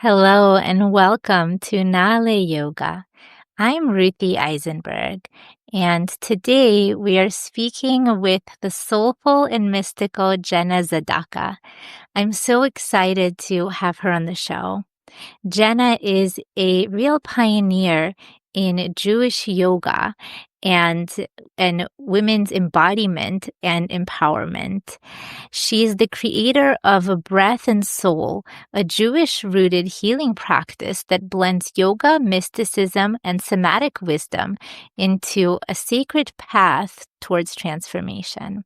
Hello and welcome to Nale Yoga. I'm Ruthie Eisenberg, and today we are speaking with the soulful and mystical Jenna Zadaka. I'm so excited to have her on the show. Jenna is a real pioneer in Jewish yoga and women's embodiment and empowerment. She is the creator of Breath and Soul, a Jewish-rooted healing practice that blends yoga, mysticism, and somatic wisdom into a sacred path towards transformation.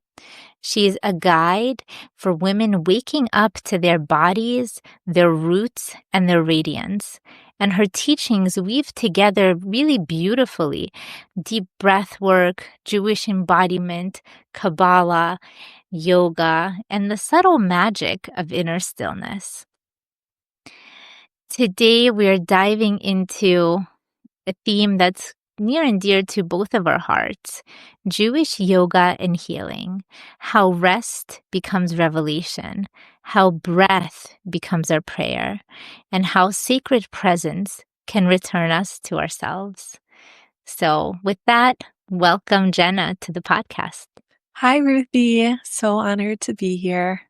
She is a guide for women waking up to their bodies, their roots, and their radiance. And her teachings weave together really beautifully deep breath work, Jewish embodiment, Kabbalah, yoga, and the subtle magic of inner stillness. Today, we are diving into a theme that's near and dear to both of our hearts, Jewish yoga and healing, how rest becomes revelation, how breath becomes our prayer, and how sacred presence can return us to ourselves. So with that, welcome Jenna to the podcast. Hi, Ruthie. So honored to be here.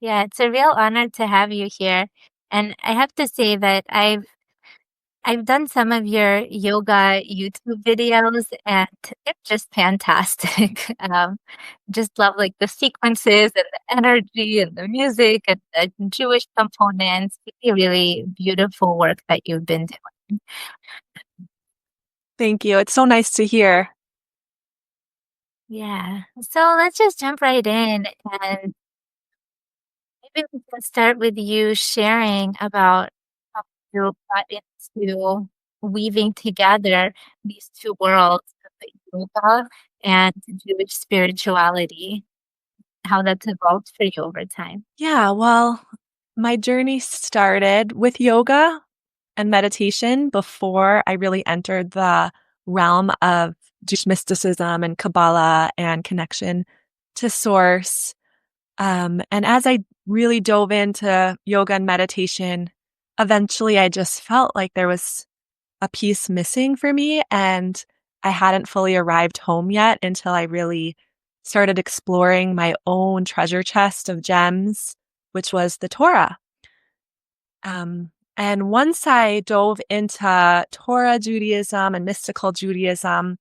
Yeah, it's a real honor to have you here. And I have to say that I've done some of your yoga YouTube videos and they're just fantastic. Just love like the sequences and the energy and the music and the Jewish components. Really, really beautiful work that you've been doing. Thank you. It's so nice to hear. Yeah. So let's just jump right in and maybe we can start with you sharing about how you got into weaving together these two worlds of the yoga and Jewish spirituality, how that's evolved for you over time. Yeah, well, my journey started with yoga and meditation before I really entered the realm of Jewish mysticism and Kabbalah and connection to source. And as I really dove into yoga and meditation, eventually I just felt like there was a piece missing for me, and I hadn't fully arrived home yet until I really started exploring my own treasure chest of gems, which was the Torah. And once I dove into Torah Judaism and mystical Judaism,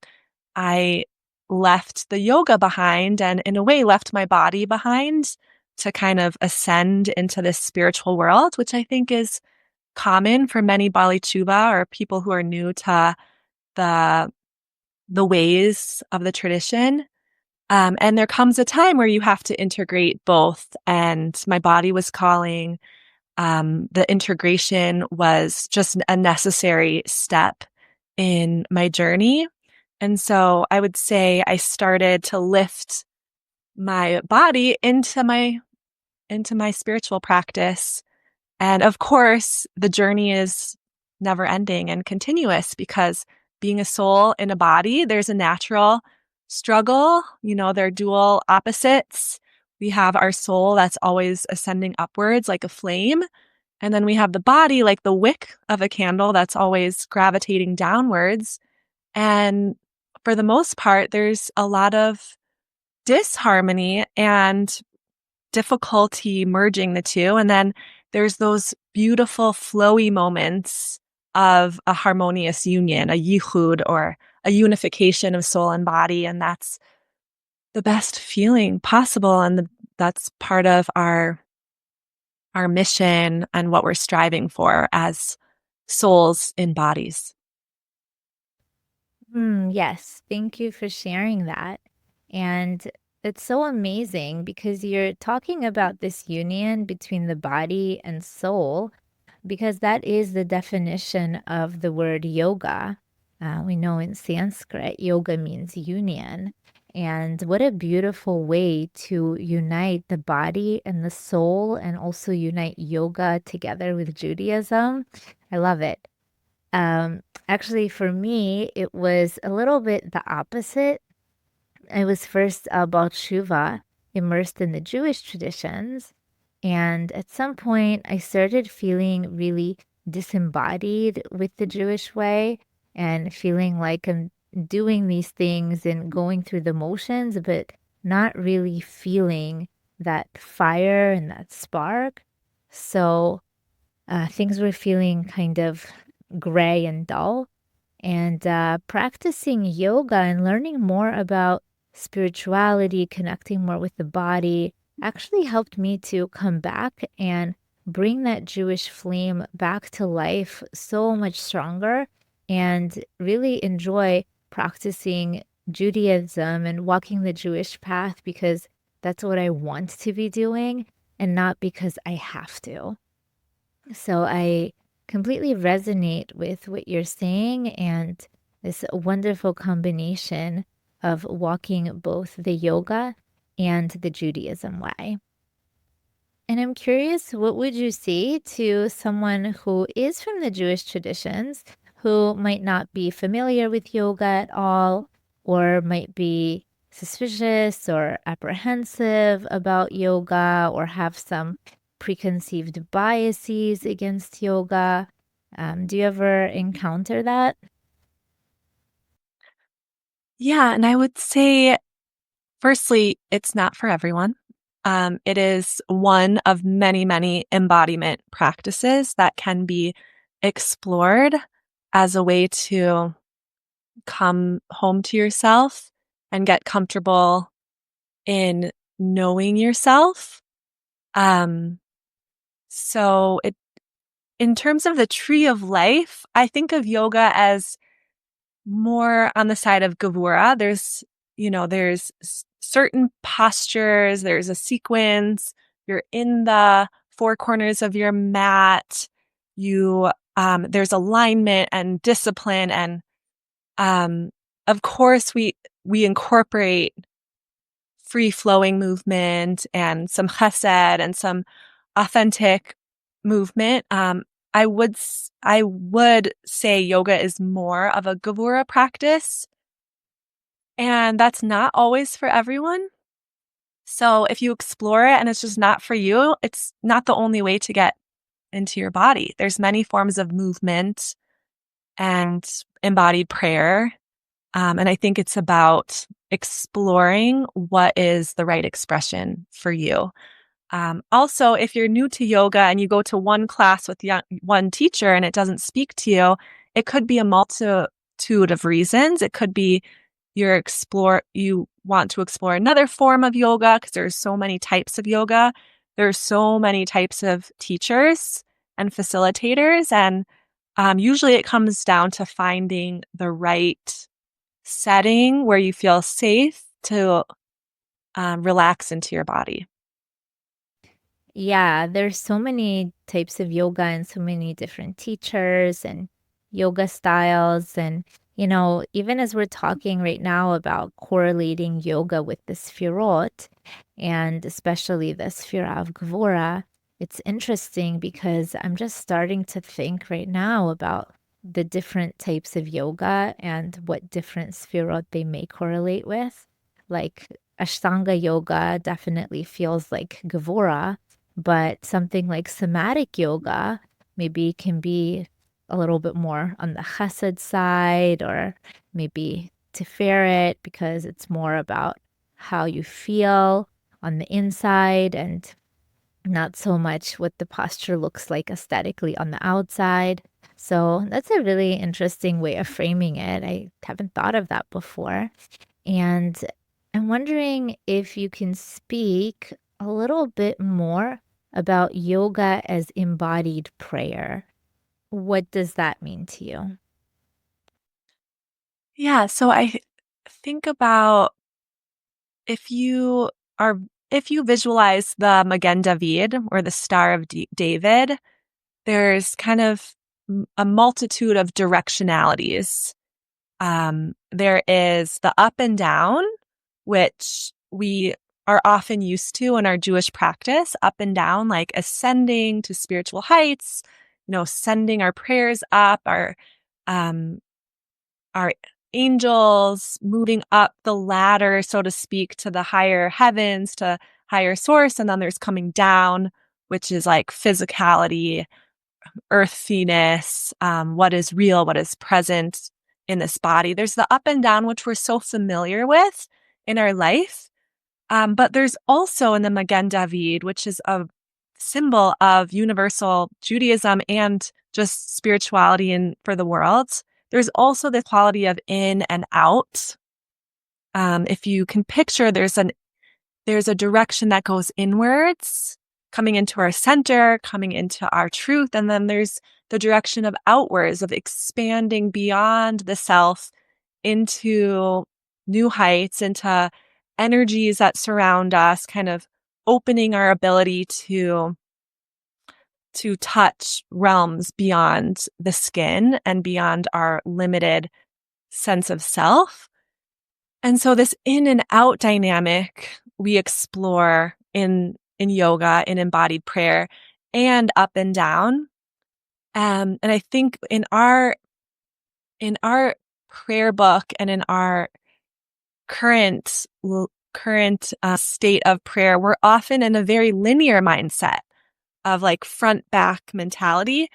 I left the yoga behind and, in a way, left my body behind to kind of ascend into this spiritual world, which I think is common for many Bali Chuba or people who are new to the ways of the tradition. And there comes a time where you have to integrate both. And my body was calling. The integration was just a necessary step in my journey. And so I would say I started to lift my body into my spiritual practice. And of course, the journey is never ending and continuous because being a soul in a body, there's a natural struggle. They're dual opposites. We have our soul that's always ascending upwards like a flame. And then we have the body like the wick of a candle that's always gravitating downwards. And for the most part, there's a lot of disharmony and difficulty merging the two. And then there's those beautiful flowy moments of a harmonious union, a yichud, or a unification of soul and body. And that's the best feeling possible. And that's part of our mission and what we're striving for as souls in bodies. Yes, thank you for sharing that. And it's so amazing because you're talking about this union between the body and soul, because that is the definition of the word yoga. We know in Sanskrit, yoga means union. And what a beautiful way to unite the body and the soul and also unite yoga together with Judaism. I love it. Actually, for me, it was a little bit the opposite. I was first Baal Tshuva, immersed in the Jewish traditions. And at some point, I started feeling really disembodied with the Jewish way and feeling like I'm doing these things and going through the motions, but not really feeling that fire and that spark. So things were feeling kind of gray and dull. And practicing yoga and learning more about spirituality, connecting more with the body, actually helped me to come back and bring that Jewish flame back to life so much stronger and really enjoy practicing Judaism and walking the Jewish path because that's what I want to be doing and not because I have to. So I completely resonate with what you're saying and this wonderful combination of walking both the yoga and the Judaism way. And I'm curious, what would you say to someone who is from the Jewish traditions who might not be familiar with yoga at all, or might be suspicious or apprehensive about yoga, or have some preconceived biases against yoga? Do you ever encounter that? Yeah, and I would say, firstly, it's not for everyone. It is one of many, many embodiment practices that can be explored as a way to come home to yourself and get comfortable in knowing yourself. Um, so it in terms of the tree of life, I think of yoga as more on the side of Gavura. There's certain postures, there's a sequence, you're in the four corners of your mat, there's alignment and discipline, and um, of course we incorporate free flowing movement and some chesed and some authentic movement. I would say yoga is more of a Gavura practice, and that's not always for everyone. So if you explore it and it's just not for you, it's not the only way to get into your body. There's many forms of movement and embodied prayer. And I think it's about exploring what is the right expression for you. Also, if you're new to yoga and you go to one class with one teacher and it doesn't speak to you, it could be a multitude of reasons. It could be you want to explore another form of yoga because there's so many types of yoga. There's so many types of teachers and facilitators, and usually it comes down to finding the right setting where you feel safe to relax into your body. Yeah, there's so many types of yoga and so many different teachers and yoga styles. And, even as we're talking right now about correlating yoga with the Sfirot, and especially the Sfira of Gvura, it's interesting because I'm just starting to think right now about the different types of yoga and what different Sfirot they may correlate with. Like Ashtanga yoga definitely feels like Gvura, but something like somatic yoga maybe can be a little bit more on the chesed side, or maybe tiferet because it's more about how you feel on the inside and not so much what the posture looks like aesthetically on the outside. So that's a really interesting way of framing it. I haven't thought of that before. And I'm wondering if you can speak a little bit more about yoga as embodied prayer. What does that mean to you? Yeah, so I think about if you are if you visualize the Magen David or the Star of David, there's kind of a multitude of directionalities. There is the up and down, which we are often used to in our Jewish practice, up and down, like ascending to spiritual heights, sending our prayers up, um, our angels moving up the ladder, so to speak, to the higher heavens, to higher source. And then there's coming down, which is like physicality, earthiness, what is real, what is present in this body. There's the up and down, which we're so familiar with in our life. But there's also in the Magen David, which is a symbol of universal Judaism and just spirituality and for the world. There's also the quality of in and out. If you can picture, there's a direction that goes inwards, coming into our center, coming into our truth. And then there's the direction of outwards, of expanding beyond the self into new heights, into energies that surround us, kind of opening our ability to touch realms beyond the skin and beyond our limited sense of self. And so this in and out dynamic we explore in yoga, in embodied prayer, and up and down. And I think in our prayer book and in our current state of prayer, we're often in a very linear mindset of like front back mentality.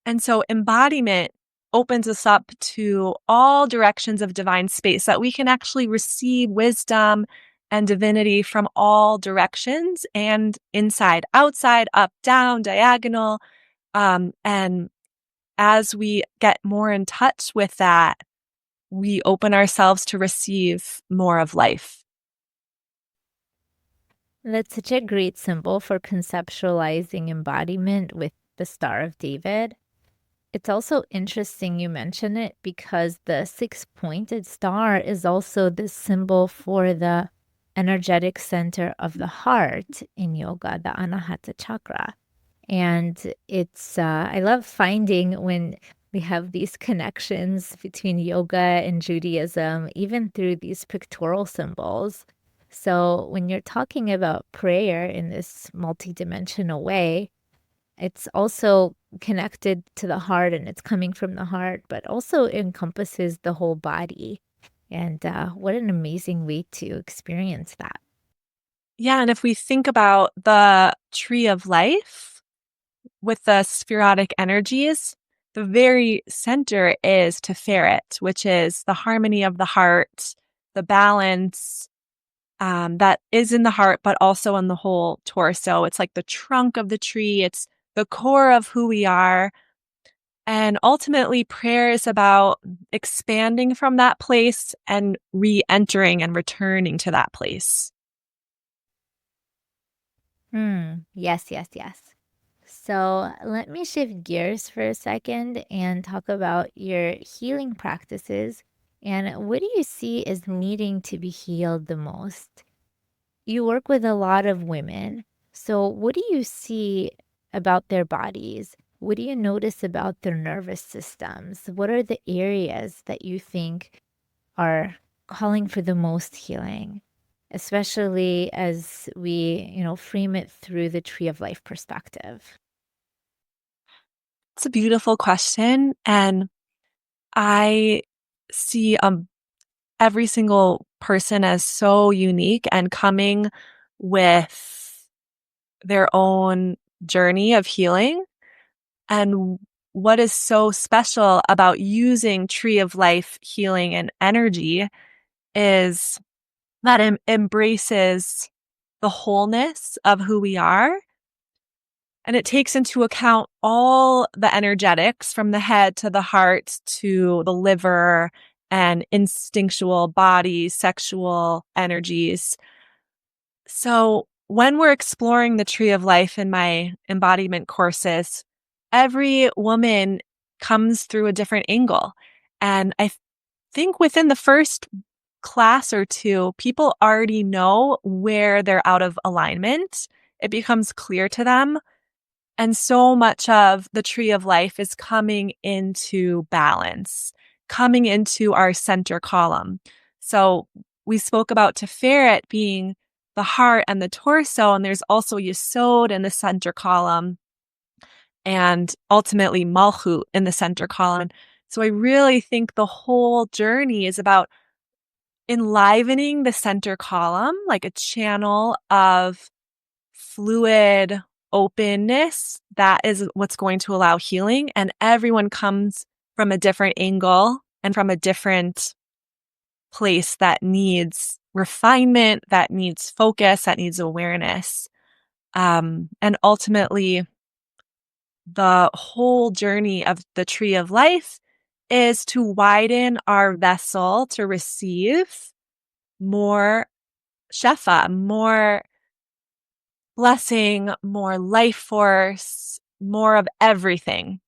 And so embodiment opens us up to all directions of divine space, that we can actually receive wisdom and divinity from all directions, and inside, outside, up, down, diagonal. And as we get more in touch with that, we open ourselves to receive more of life. That's such a great symbol for conceptualizing embodiment with the Star of David. It's also interesting you mention it because the six-pointed star is also the symbol for the energetic center of the heart in yoga, the Anahata chakra. And it's, I love finding when we have these connections between yoga and Judaism, even through these pictorial symbols. So when you're talking about prayer in this multidimensional way, it's also connected to the heart and it's coming from the heart, but also encompasses the whole body. And what an amazing way to experience that. Yeah, and if we think about the tree of life with the spherotic energies, the very center is Tiferet, which is the harmony of the heart, the balance that is in the heart, but also in the whole torso. It's like the trunk of the tree. It's the core of who we are. And ultimately, prayer is about expanding from that place and re-entering and returning to that place. Yes, yes, yes. So let me shift gears for a second and talk about your healing practices. And what do you see as needing to be healed the most? You work with a lot of women. So what do you see about their bodies? What do you notice about their nervous systems? What are the areas that you think are calling for the most healing? Especially as we, frame it through the tree of life perspective. It's a beautiful question. And I see every single person as so unique and coming with their own journey of healing. And what is so special about using tree of life healing and energy is that it embraces the wholeness of who we are. And it takes into account all the energetics from the head to the heart to the liver and instinctual body, sexual energies. So when we're exploring the tree of life in my embodiment courses, every woman comes through a different angle. And I think within the first class or two, people already know where they're out of alignment. It becomes clear to them. And so much of the tree of life is coming into balance, coming into our center column. So we spoke about Tiferet being the heart and the torso, and there's also Yesod in the center column, and ultimately Malchut in the center column. So I really think the whole journey is about enlivening the center column, like a channel of fluid, openness, that is what's going to allow healing. And everyone comes from a different angle and from a different place that needs refinement, that needs focus, that needs awareness. And ultimately, the whole journey of the tree of life is to widen our vessel to receive more shefa, more blessing, more life force, more of everything.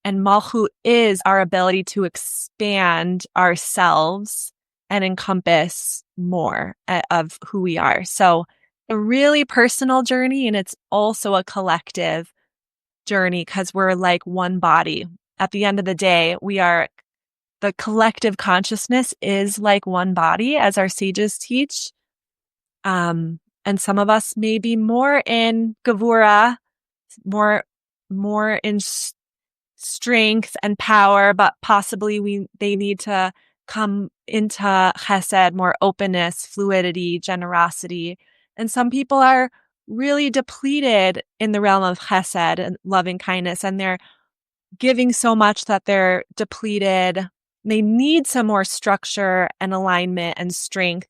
And Malchut is our ability to expand ourselves and encompass more of who we are. So a really personal journey, and it's also a collective journey because we're like one body. At the end of the day, the collective consciousness is like one body, as our sages teach. And some of us may be more in Gevura, more in strength and power, but possibly they need to come into chesed, more openness, fluidity, generosity. And some people are really depleted in the realm of chesed and loving kindness, and they're giving so much that they're depleted. They need some more structure and alignment and strength.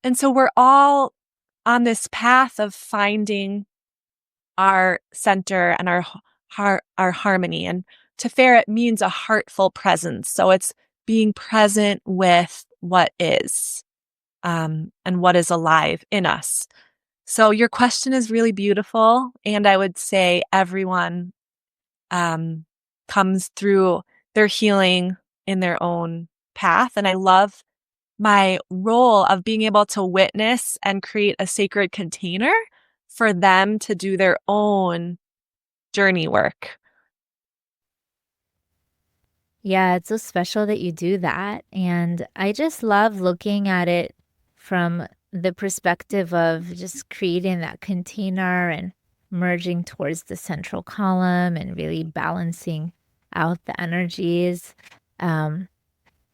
And so we're all on this path of finding our center and our heart, our harmony. And Teferet means a heartful presence. So it's being present with what is, and what is alive in us. So your question is really beautiful. And I would say everyone comes through their healing in their own path. And I love my role of being able to witness and create a sacred container for them to do their own journey work. Yeah, it's so special that you do that. And I just love looking at it from the perspective of just creating that container and merging towards the central column and really balancing out the energies. Um,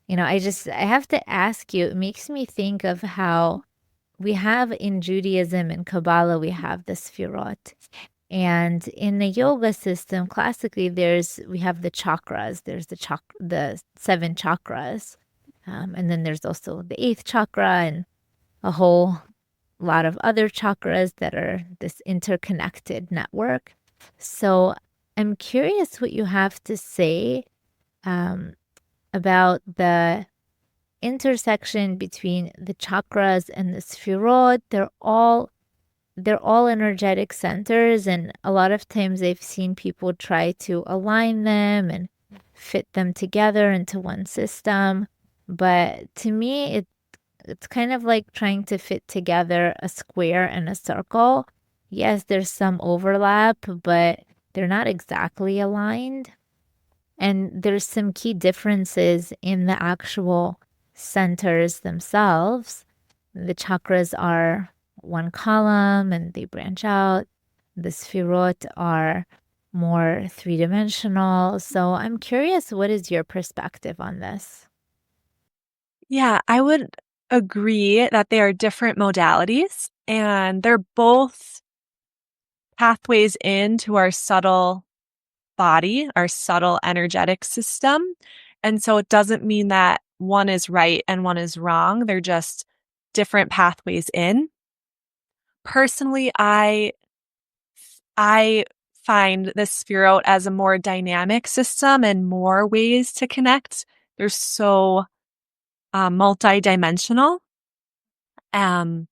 I have to ask you, it makes me think of how we have in Judaism and Kabbalah, we have the Sfirot. And in the yoga system, classically, we have the chakras. There's the 7 chakras, and then there's also the 8th chakra and a whole lot of other chakras that are this interconnected network. So I'm curious what you have to say about the intersection between the chakras and the sfirot. They're all energetic centers, and a lot of times I've seen people try to align them and fit them together into one system. But to me, it's kind of like trying to fit together a square and a circle. Yes, there's some overlap, but they're not exactly aligned. And there's some key differences in the actual centers themselves. The chakras are one column and they branch out. The sfirot are more three-dimensional. So I'm curious, what is your perspective on this? Yeah, I would agree that they are different modalities, and they're both pathways into our subtle body, our subtle energetic system. And so it doesn't mean that one is right and one is wrong. They're just different pathways in. Personally, I find the Sphero as a more dynamic system and more ways to connect. They're so multi-dimensional. In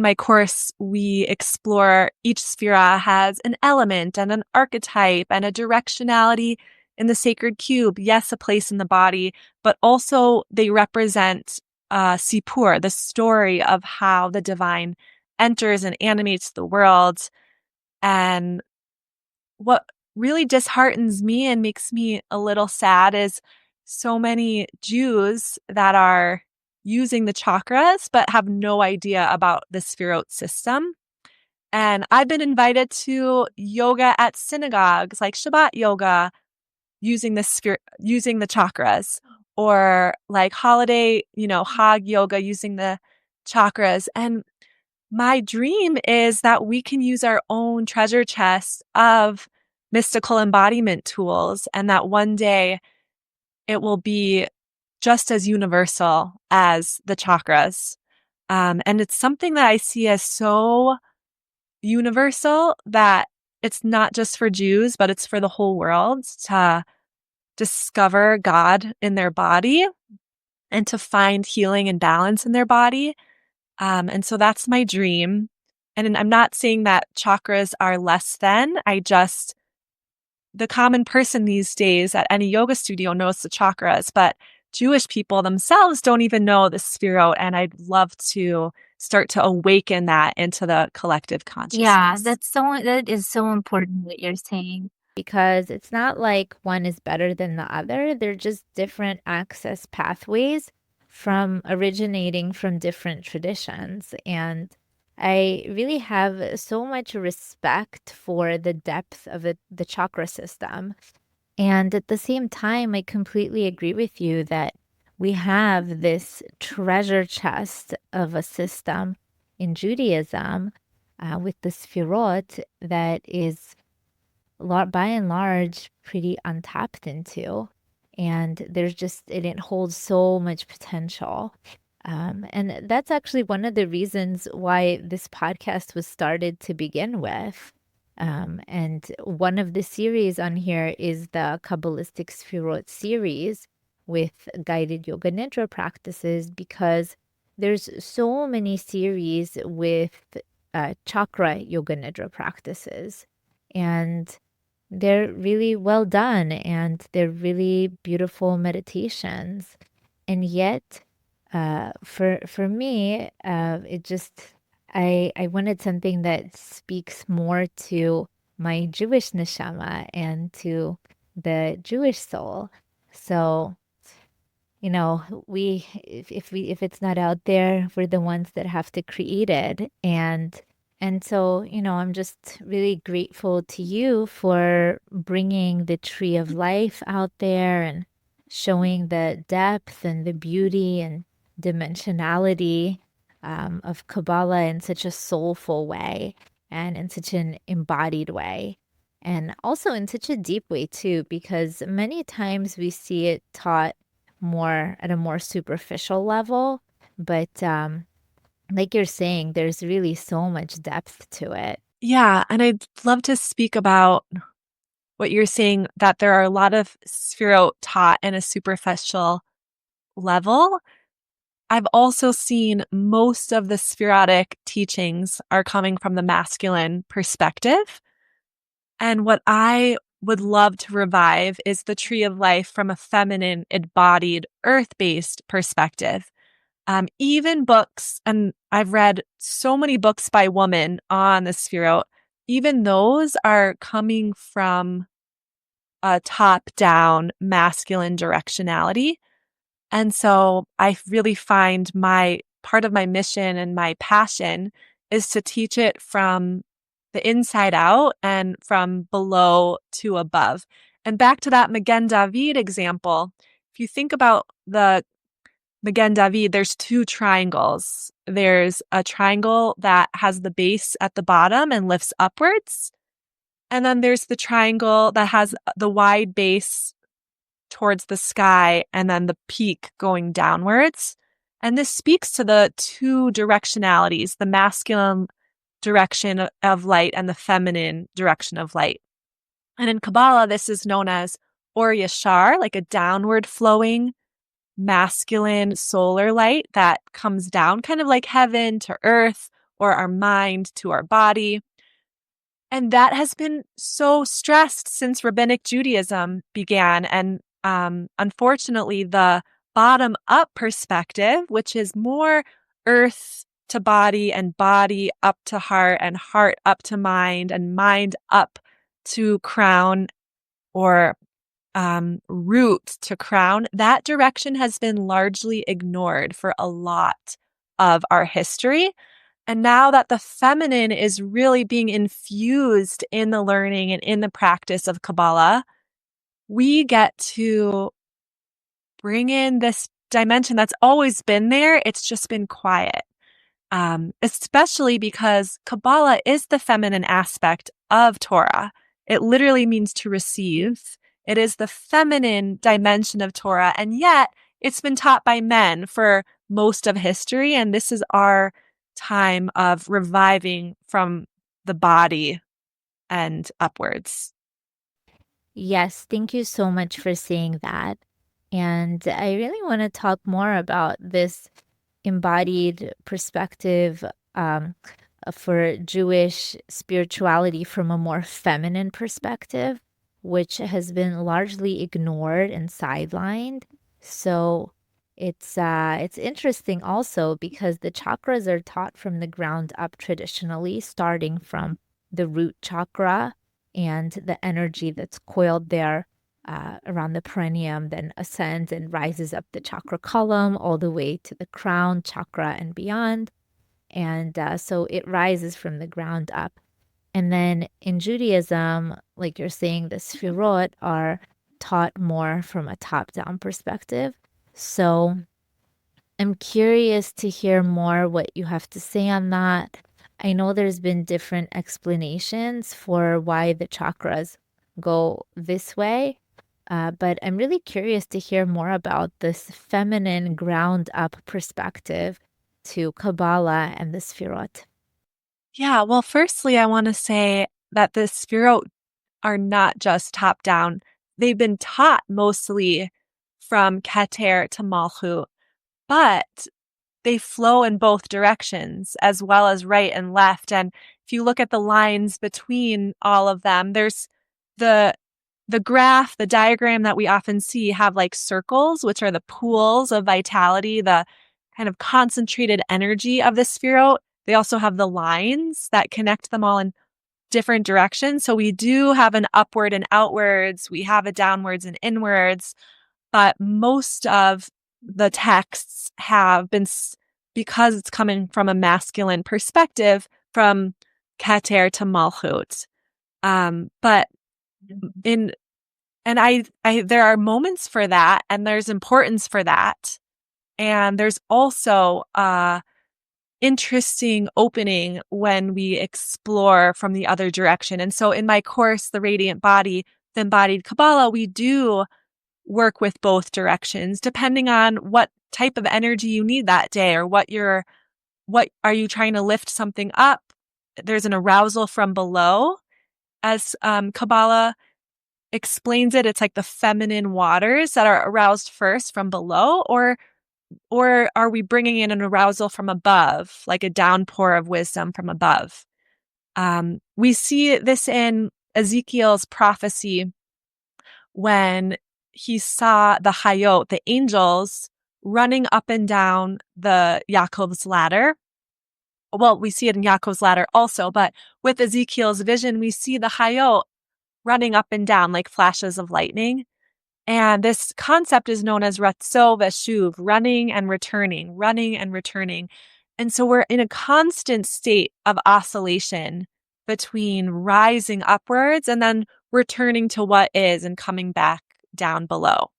my course, we explore each sphera has an element and an archetype and a directionality in the sacred cube. Yes, a place in the body, but also they represent Sipur, the story of how the divine enters and animates the world. And what really disheartens me and makes me a little sad is so many Jews that are using the chakras but have no idea about the Sphirot system. And I've been invited to yoga at synagogues, like Shabbat yoga, using the chakras, or like holiday, Hag yoga using the chakras. And my dream is that we can use our own treasure chest of mystical embodiment tools, and that one day it will be just as universal as the chakras. And it's something that I see as so universal that it's not just for Jews, but it's for the whole world to discover God in their body and to find healing and balance in their body. And so that's my dream. And I'm not saying that chakras are less than. The common person these days at any yoga studio knows the chakras, but Jewish people themselves don't even know the sphirot. And I'd love to start to awaken that into the collective Yeah, consciousness. that is so important what you're saying because it's not like one is better than the other. They're just different access pathways from originating from different traditions. And I really have so much respect for the depth of the chakra system. And at the same time, I completely agree with you that we have this treasure chest of a system in Judaism with the Sfirot that is, by and large, pretty untapped into. And it holds so much potential. And that's actually one of the reasons why this podcast was started to begin with. And one of the series on here is the Kabbalistic Sfirot series with guided yoga nidra practices because there's so many series with chakra yoga nidra practices. And they're really well done and they're really beautiful meditations. And yet, for me, it just I wanted something that speaks more to my Jewish neshama and to the Jewish soul. So, if it's not out there, we're the ones that have to create it. And so, I'm just really grateful to you for bringing the tree of life out there and showing the depth and the beauty and dimensionality of Kabbalah in such a soulful way and in such an embodied way. And also in such a deep way, too, because many times we see it taught more at a more superficial level. But like you're saying, there's really so much depth to it. Yeah. And I'd love to speak about what you're saying, that there are a lot of sphirot taught in a superficial level. I've also seen most of the spherotic teachings are coming from the masculine perspective. And what I would love to revive is the tree of life from a feminine, embodied, earth-based perspective. Even books, and I've read so many books by women on the sphirot, even those are coming from a top-down masculine directionality. And so I really find my part of my mission and my passion is to teach it from the inside out and from below to above. And back to that Magen David example, if you think about the Magen David, there's two triangles. There's a triangle that has the base at the bottom and lifts upwards. And then there's the triangle that has the wide base towards the sky and then the peak going downwards. And this speaks to the two directionalities, the masculine direction of light and the feminine direction of light. And in Kabbalah, this is known as Or Yashar, like a downward flowing masculine solar light that comes down, kind of like heaven to earth or our mind to our body. And that has been so stressed since rabbinic Judaism began. And unfortunately, the bottom up perspective, which is more earth to body and body up to heart and heart up to mind and mind up to crown or root to crown, that direction has been largely ignored for a lot of our history. And now that the feminine is really being infused in the learning and in the practice of Kabbalah, we get to bring in this dimension that's always been there. It's just been quiet. especially because Kabbalah is the feminine aspect of Torah. It literally means to receive. It is the feminine dimension of Torah, and yet it's been taught by men for most of history, and this is our time of reviving from the body and upwards. Yes, thank you so much for saying that. And I really want to talk more about this embodied perspective for Jewish spirituality from a more feminine perspective, which has been largely ignored and sidelined. So it's interesting also because the chakras are taught from the ground up traditionally, starting from the root chakra and the energy that's coiled there around the perineum, then ascends and rises up the chakra column all the way to the crown chakra and beyond. And so it rises from the ground up. And then in Judaism, like you're saying, the sfirot are taught more from a top down perspective. So I'm curious to hear more what you have to say on that. I know there's been different explanations for why the chakras go this way, but I'm really curious to hear more about this feminine ground up perspective to Kabbalah and the Sfirot. Yeah, well, firstly, I want to say that the Sphirot are not just top down. They've been taught mostly from Keter to Malchut, but they flow in both directions as well as right and left. And if you look at the lines between all of them, there's the graph, the diagram that we often see have like circles, which are the pools of vitality, the kind of concentrated energy of the Sphirot. They also have the lines that connect them all in different directions. So we do have an upward and outwards, we have a downwards and inwards, but most of the texts have been, because it's coming from a masculine perspective, from Keter to Malchut. But in and I there are moments for that, and there's importance for that, and there's also interesting opening when we explore from the other direction. And so in my course, The Radiant Body, the Embodied Kabbalah, we do work with both directions depending on what type of energy you need that day, or what are you trying to lift something up. There's an arousal from below, as Kabbalah explains it. It's like the feminine waters that are aroused first from below, or are we bringing in an arousal from above, like a downpour of wisdom from above? We see this in Ezekiel's prophecy when he saw the Hayot, the angels, running up and down the Yaakov's ladder. Well, we see it in Yaakov's ladder also, but with Ezekiel's vision, we see the Hayot running up and down like flashes of lightning. And this concept is known as ratzo veshuv, running and returning, running and returning. And so we're in a constant state of oscillation between rising upwards and then returning to what is and coming back down below.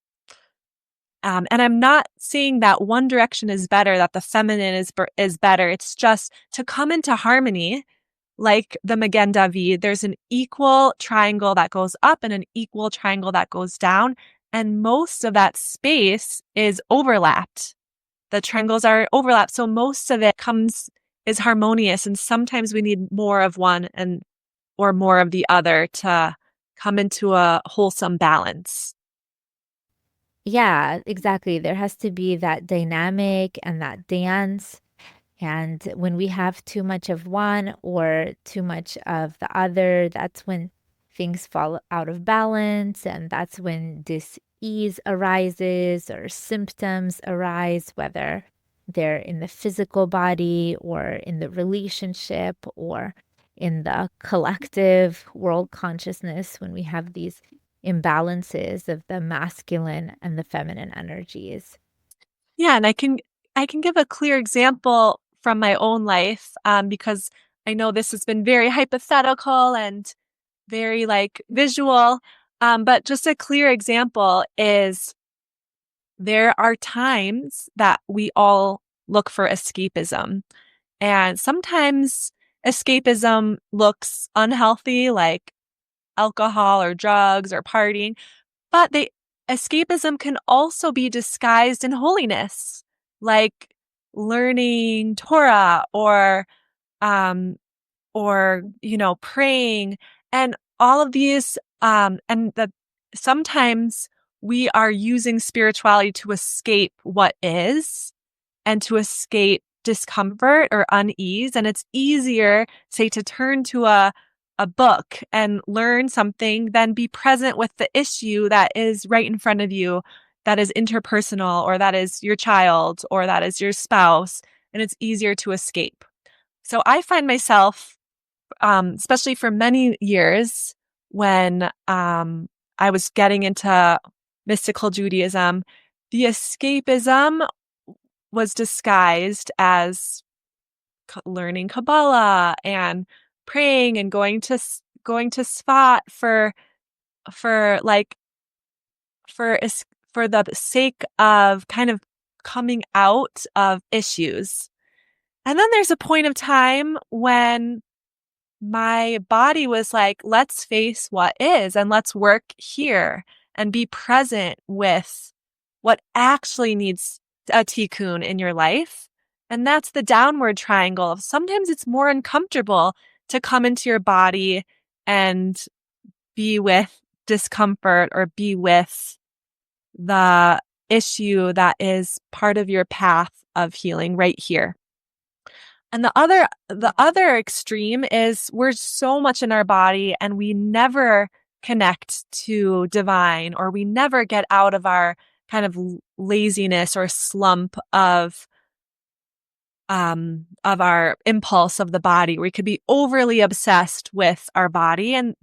And I'm not saying that one direction is better, that the feminine is better. It's just to come into harmony, like the Magen David, there's an equal triangle that goes up and an equal triangle that goes down. And most of that space is overlapped. The triangles are overlapped. So most of it is harmonious. And sometimes we need more of one or more of the other to come into a wholesome balance. Yeah, exactly. There has to be that dynamic and that dance. And when we have too much of one or too much of the other, that's when things fall out of balance. And that's when dis-ease arises or symptoms arise, whether they're in the physical body or in the relationship or in the collective world consciousness, when we have these imbalances of the masculine and the feminine energies. Yeah, and I can give a clear example from my own life, because I know this has been very hypothetical and very like visual. But just a clear example is there are times that we all look for escapism. And sometimes escapism looks unhealthy, like alcohol or drugs or partying, but escapism can also be disguised in holiness, like learning Torah um, or praying, and all of these. And that sometimes we are using spirituality to escape what is and to escape discomfort or unease. And it's easier, say, to turn to a book and learn something than be present with the issue that is right in front of you, that is interpersonal, or that is your child, or that is your spouse. And it's easier to escape. So I find myself, especially for many years when I was getting into mystical Judaism, the escapism was disguised as learning Kabbalah and praying and going to Sfat for like for for the sake of kind of coming out of issues. And then there's a point of time when my body was like, let's face what is and let's work here and be present with what actually needs a tikkun in your life. And that's the downward triangle. Sometimes it's more uncomfortable to come into your body and be with discomfort or be with the issue that is part of your path of healing right here. And the other extreme is we're so much in our body and we never connect to divine, or we never get out of our kind of laziness or slump of our impulse of the body. We could be overly obsessed with our body, and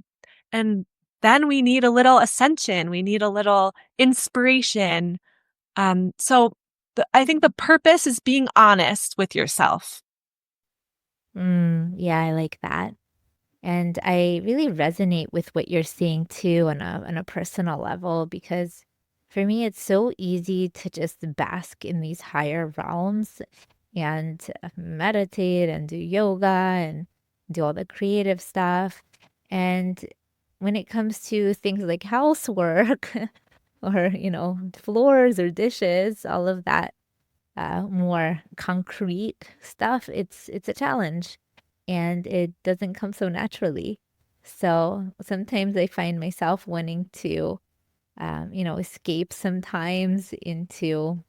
then we need a little ascension. We need a little inspiration. So I think the purpose is being honest with yourself. Yeah, I like that. And I really resonate with what you're saying too on a personal level, because for me it's so easy to just bask in these higher realms and meditate and do yoga and do all the creative stuff. And when it comes to things like housework or, floors or dishes, all of that more concrete stuff, it's a challenge and it doesn't come so naturally. So sometimes I find myself wanting to, escape sometimes into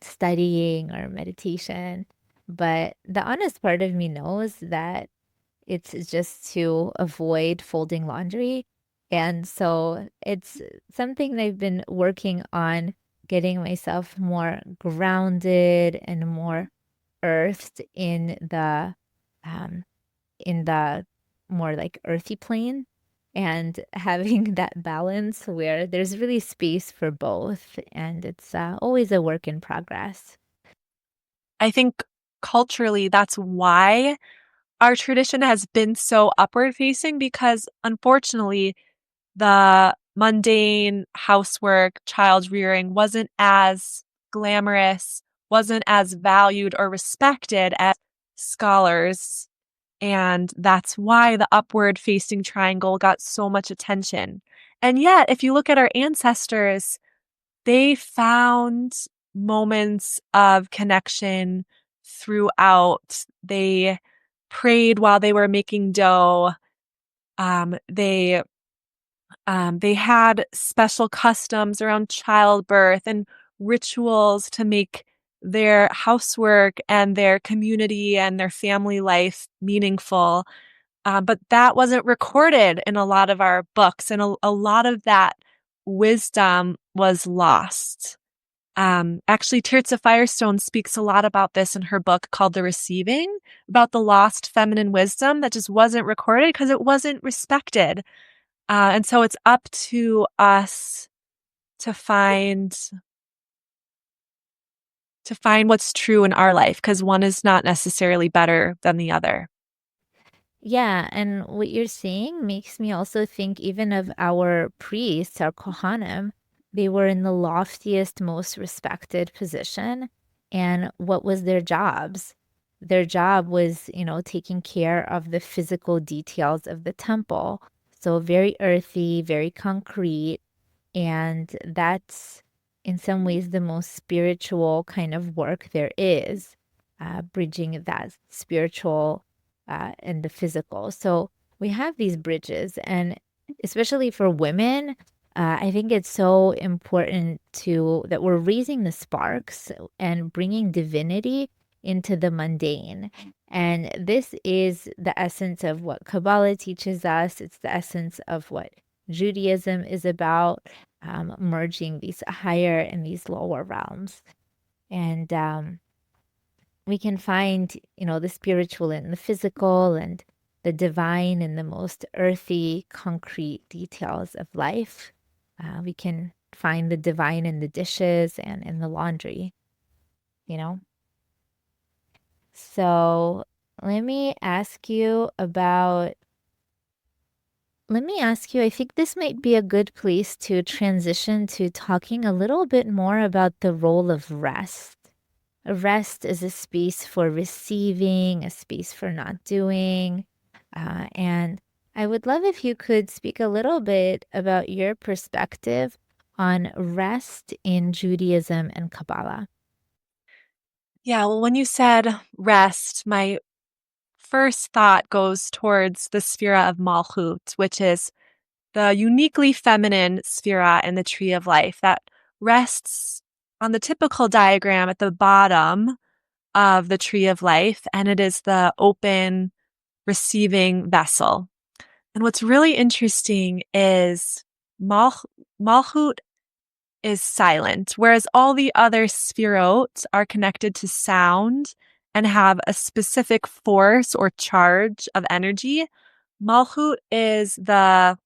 studying or meditation. But the honest part of me knows that it's just to avoid folding laundry. And so it's something that I've been working on, getting myself more grounded and more earthed um in the more like earthy plane, and having that balance where there's really space for both, and it's always a work in progress. I think culturally, that's why our tradition has been so upward facing, because unfortunately, the mundane housework, child rearing wasn't as glamorous, wasn't as valued or respected as scholars. And that's why the upward facing triangle got so much attention. And yet, if you look at our ancestors, they found moments of connection throughout. They prayed while they were making dough. They had special customs around childbirth and rituals to make their housework and their community and their family life meaningful. But that wasn't recorded in a lot of our books, and a lot of that wisdom was lost. Actually, Tirza Firestone speaks a lot about this in her book called The Receiving, about the lost feminine wisdom that just wasn't recorded because it wasn't respected. And so it's up to us to find what's true in our life, because one is not necessarily better than the other. Yeah, and what you're saying makes me also think even of our priests, our Kohanim. They were in the loftiest, most respected position. And what was their jobs? their job was, taking care of the physical details of the temple. So very earthy, very concrete. And that's in some ways the most spiritual kind of work there is, bridging that spiritual and the physical. So we have these bridges, and especially for women, I think it's so important to that we're raising the sparks and bringing divinity into the mundane. And this is the essence of what Kabbalah teaches us. It's the essence of what Judaism is about, merging these higher and these lower realms. And we can find, the spiritual in the physical and the divine in the most earthy, concrete details of life. We can find the divine in the dishes and in the laundry, you know? So let me ask you about I think this might be a good place to transition to talking a little bit more about the role of rest. Rest is a space for receiving, a space for not doing. And I would love if you could speak a little bit about your perspective on rest in Judaism and Kabbalah. Yeah, well, when you said rest, my first thought goes towards the sphera of Malchut, which is the uniquely feminine sphera in the tree of life that rests on the typical diagram at the bottom of the tree of life, and it is the open, receiving vessel. And what's really interesting is Malchut is silent, whereas all the other sphirot are connected to sound and have a specific force or charge of energy. Malchut is the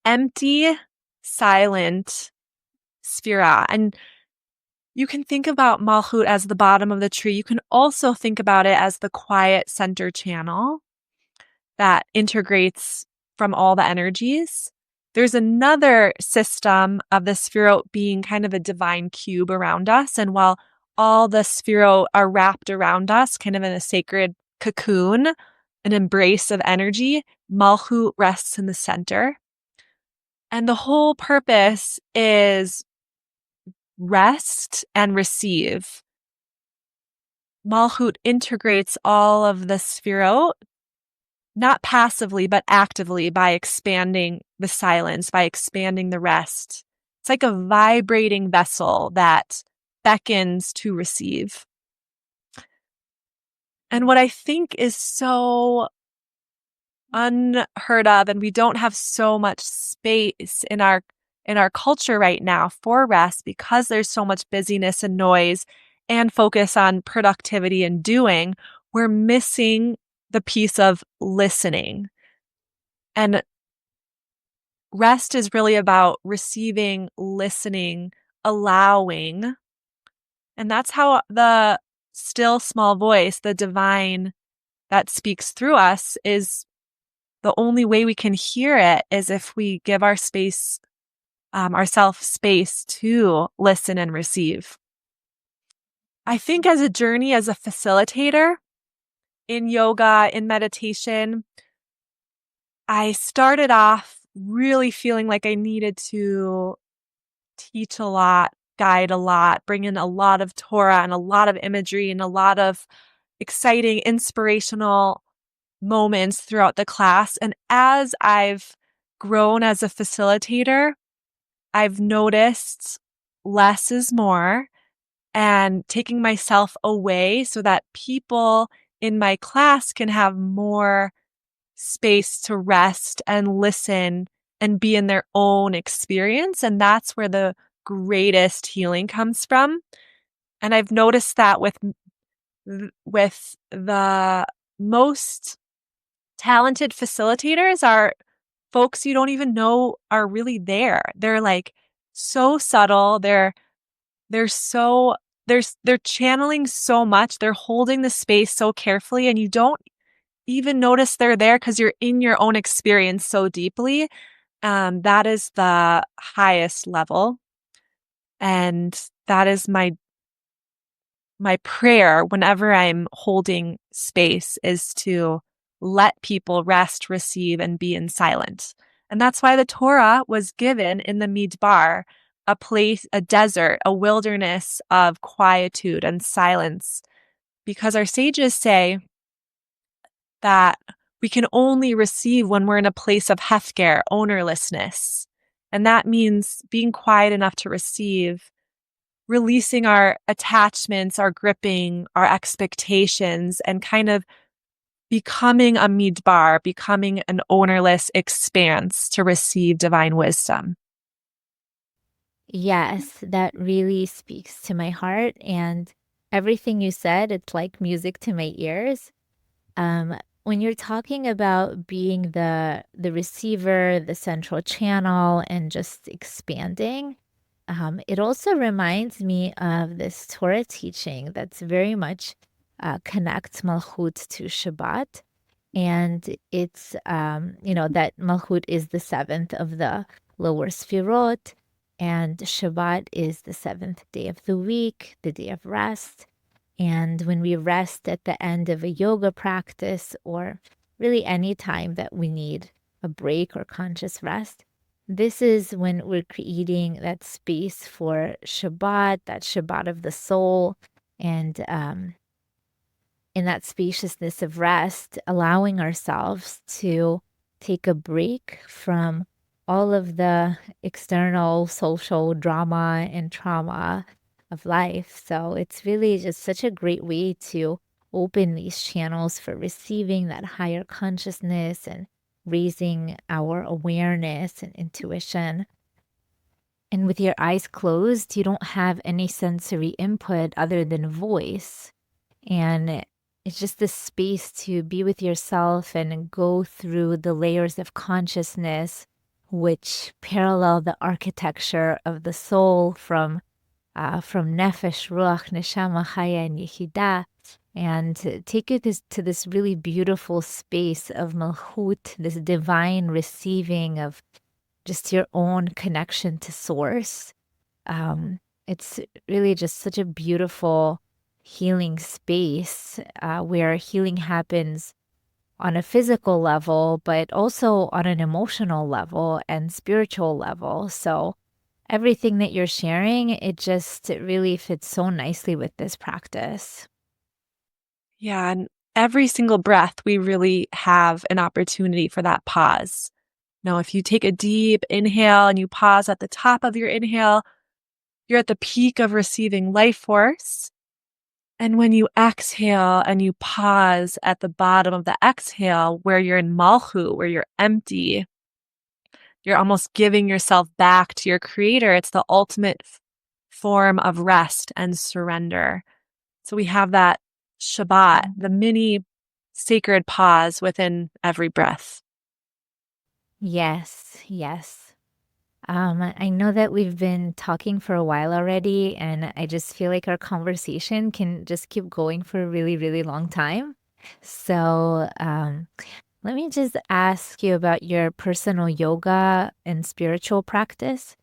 empty, silent sphera. And you can think about Malchut as the bottom of the tree. You can also think about it as the quiet center channel that integrates from all the energies. There's another system of the sphero being kind of a divine cube around us. And while all the sphero are wrapped around us, kind of in a sacred cocoon, an embrace of energy, Malchut rests in the center. And the whole purpose is rest and receive. Malchut integrates all of the sphero, not passively, but actively by expanding the silence, by expanding the rest. It's like a vibrating vessel that beckons to receive. And what I think is so unheard of, and we don't have so much space in our culture right now for rest because there's so much busyness and noise and focus on productivity and doing, we're missing the piece of listening. And rest is really about receiving, listening, allowing. And that's how the still small voice, the divine that speaks through us, is the only way we can hear it is if we give our space, ourself space to listen and receive. I think as a journey, as a facilitator in yoga, in meditation, I started off really feeling like I needed to teach a lot, guide a lot, bring in a lot of Torah and a lot of imagery and a lot of exciting, inspirational moments throughout the class. And as I've grown as a facilitator, I've noticed less is more and taking myself away so that people in my class can have more space to rest and listen and be in their own experience. And that's where the greatest healing comes from. And I've noticed that with the most talented facilitators are folks you don't even know are really there. They're like so subtle. They're channeling so much. They're holding the space so carefully and you don't even notice they're there because you're in your own experience so deeply. That is the highest level. And that is my my prayer whenever I'm holding space is to let people rest, receive, and be in silence. And that's why the Torah was given in the Midbar, a place, a desert, a wilderness of quietude and silence, because our sages say that we can only receive when we're in a place of hefker, ownerlessness. And that means being quiet enough to receive, releasing our attachments, our gripping, our expectations, and kind of becoming a midbar, becoming an ownerless expanse to receive divine wisdom. Yes, that really speaks to my heart. And everything you said, it's like music to my ears. When you're talking about being the receiver, the central channel, and just expanding, it also reminds me of this Torah teaching that's very much connects Malchut to Shabbat. And it's, that Malchut is the seventh of the lower Sfirot, and Shabbat is the seventh day of the week, the day of rest. And when we rest at the end of a yoga practice, or really any time that we need a break or conscious rest, this is when we're creating that space for Shabbat, that Shabbat of the soul, and in that spaciousness of rest, allowing ourselves to take a break from all of the external social drama and trauma of life. So it's really just such a great way to open these channels for receiving that higher consciousness and raising our awareness and intuition. And with your eyes closed, you don't have any sensory input other than voice. And it's just this space to be with yourself and go through the layers of consciousness which parallel the architecture of the soul from nefesh, ruach, neshama, chaya, and yehidah, and to take you to this really beautiful space of malchut, this divine receiving of just your own connection to source. It's really just such a beautiful healing space where healing happens on a physical level, but also on an emotional level and spiritual level. So everything that you're sharing, it really fits so nicely with this practice. Yeah, and every single breath, we really have an opportunity for that pause. Now, if you take a deep inhale and you pause at the top of your inhale, you're at the peak of receiving life force. And when you exhale and you pause at the bottom of the exhale, where you're in malchut, where you're empty, you're almost giving yourself back to your creator. It's the ultimate form of rest and surrender. So we have that Shabbat, the mini sacred pause within every breath. Yes, yes. I know that we've been talking for a while already, and I just feel like our conversation can just keep going for a really, really long time. So, let me just ask you about your personal yoga and spiritual practice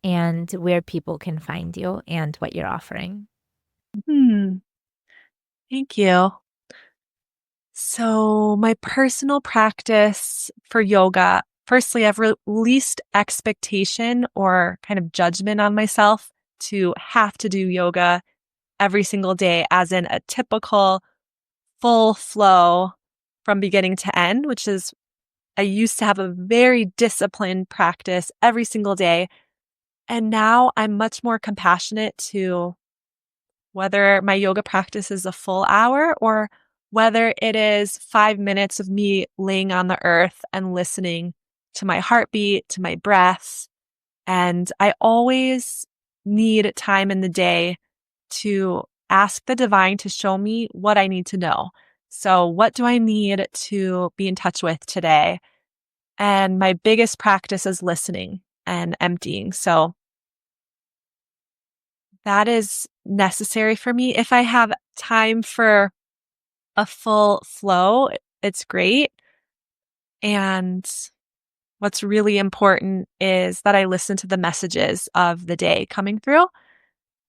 and where people can find you and what you're offering. Thank you. So, my personal practice for yoga, firstly, I've released expectation or kind of judgment on myself to have to do yoga every single day, as in a typical full flow from beginning to end, which is I used to have a very disciplined practice every single day. And now I'm much more compassionate to whether my yoga practice is a full hour or whether it is 5 minutes of me laying on the earth and listening to my heartbeat, to my breath. And I always need time in the day to ask the divine to show me what I need to know. So, what do I need to be in touch with today? And my biggest practice is listening and emptying. So, that is necessary for me. If I have time for a full flow, it's great. And what's really important is that I listen to the messages of the day coming through.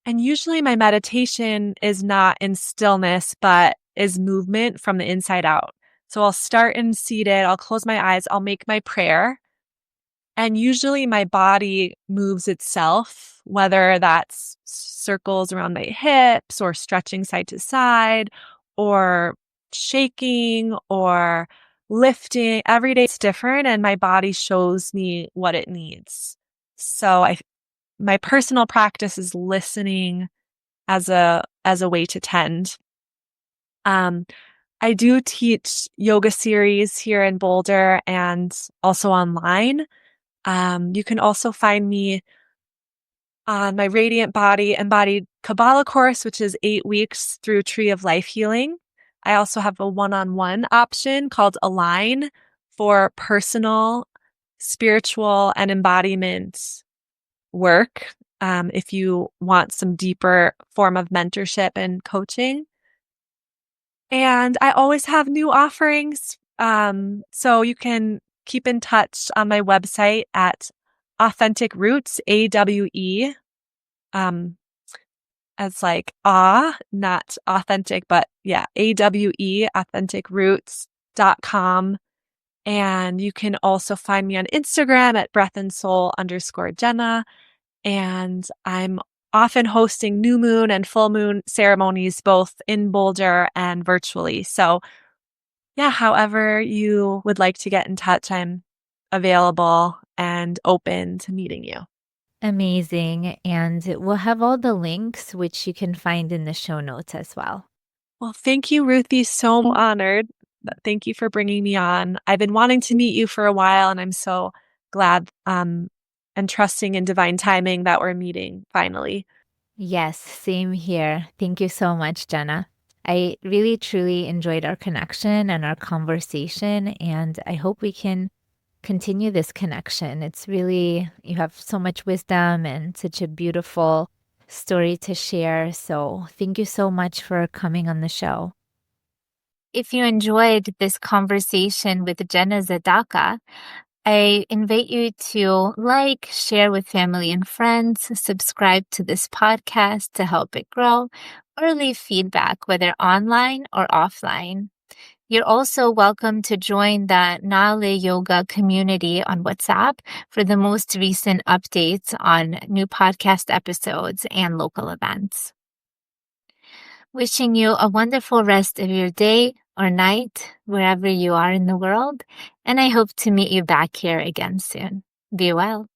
And usually my meditation is not in stillness, but is movement from the inside out. So I'll start in seated, I'll close my eyes, I'll make my prayer. And usually my body moves itself, whether that's circles around my hips or stretching side to side or shaking or lifting. Every day it's different and my body shows me what it needs. So my personal practice is listening as a way to tend. I do teach yoga series here in Boulder and also online. You can also find me on my Radiant Body Embodied Kabbalah course, which is 8 weeks through Tree of Life Healing. I also have a one-on-one option called Align for personal, spiritual, and embodiment work. If you want some deeper form of mentorship and coaching. And I always have new offerings. So you can keep in touch on my website at Authentic Roots, AWE, as like not authentic, but yeah, AWE, authenticroots.com. And you can also find me on Instagram at breathandsoul_Jenna. And I'm often hosting new moon and full moon ceremonies, both in Boulder and virtually. So yeah, however you would like to get in touch, I'm available and open to meeting you. Amazing. And we'll have all the links, which you can find in the show notes as well. Well, thank you, Ruthie. So honored. Thank you for bringing me on. I've been wanting to meet you for a while, and I'm so glad and trusting in divine timing that we're meeting finally. Yes, same here. Thank you so much, Jenna. I really, truly enjoyed our connection and our conversation, and I hope we can continue this connection. It's really, you have so much wisdom and such a beautiful story to share. So thank you so much for coming on the show. If you enjoyed this conversation with Jenna Zadaka, I invite you to like, share with family and friends, subscribe to this podcast to help it grow, or leave feedback, whether online or offline. You're also welcome to join the Nale Yoga community on WhatsApp for the most recent updates on new podcast episodes and local events. Wishing you a wonderful rest of your day or night, wherever you are in the world, and I hope to meet you back here again soon. Be well.